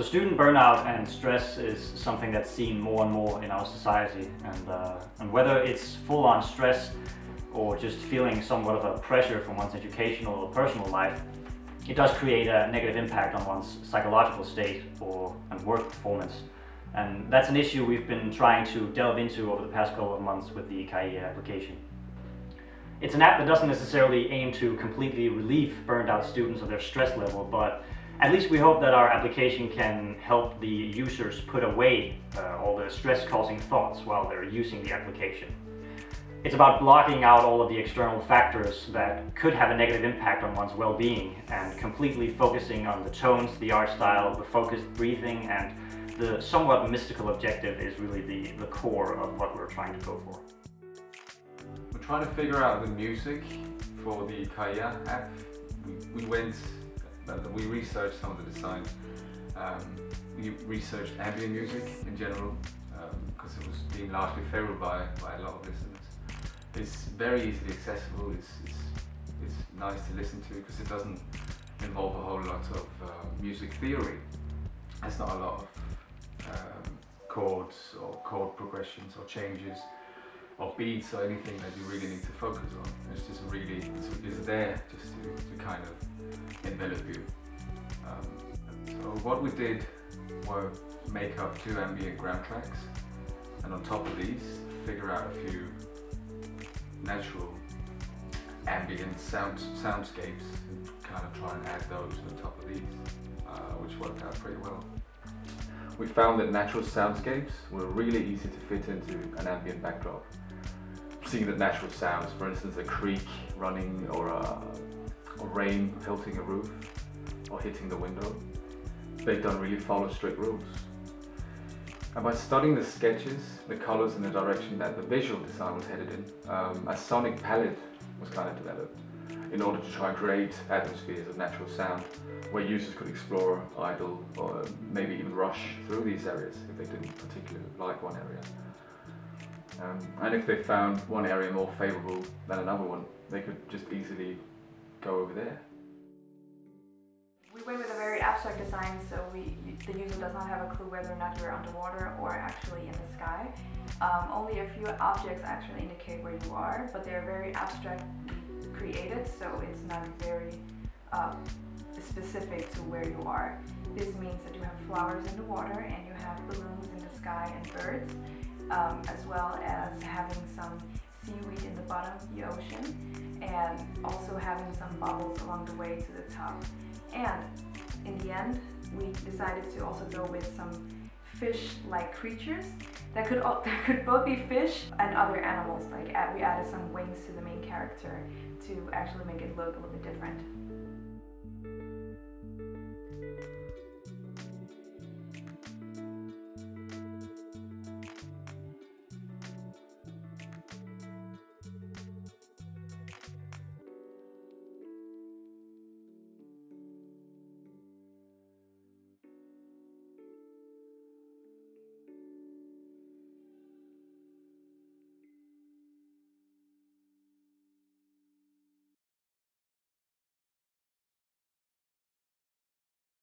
student burnout and stress is something that's seen more and more in our society, and whether it's full-on stress or just feeling somewhat of a pressure from one's educational or personal life, it does create a negative impact on one's psychological state and work performance. And that's an issue we've been trying to delve into over the past couple of months with the Kaiea application. It's an app that doesn't necessarily aim to completely relieve burned out students of their stress level, but at least we hope that our application can help the users put away all the stress-causing thoughts while they're using the application. It's about blocking out all of the external factors that could have a negative impact on one's well-being and completely focusing on the tones, the art style, the focused breathing, and the somewhat mystical objective is really the core of what we're trying to go for. We're trying to figure out the music for the Kaiea app. We researched some of the design. We researched ambient music in general because it was being largely favored by a lot of listeners. It's very easily accessible. It's nice to listen to because it doesn't involve a whole lot of music theory. There's not a lot of chords or chord progressions or changes or beats or anything that you really need to focus on. It's just really, it's there just to kind of envelop you. So what we did was make up 2 ambient ground tracks, and on top of these figure out a few natural ambient soundscapes and kind of try and add those on top of these, which worked out pretty well. We found that natural soundscapes were really easy to fit into an ambient backdrop. Seeing that natural sounds, for instance a creek running or rain pelting a roof or hitting the window, they don't really follow strict rules. And by studying the sketches, the colors and the direction that the visual design was headed in, a sonic palette was kind of developed in order to try and create atmospheres of natural sound where users could explore, idle, or maybe even rush through these areas if they didn't particularly like one area. And if they found one area more favorable than another one, they could just easily go over there. We went with a very abstract design, so the user does not have a clue whether or not you're underwater or actually in the sky. Only a few objects actually indicate where you are, but they're very abstractly created, so it's not very specific to where you are. This means that you have flowers in the water and you have balloons in the sky and birds, as well as having some seaweed in the bottom of the ocean and also having some bubbles along the way to the top. And in the end, we decided to also go with some fish-like creatures that could both be fish and other animals. Like we added some wings to the main character to actually make it look a little bit different.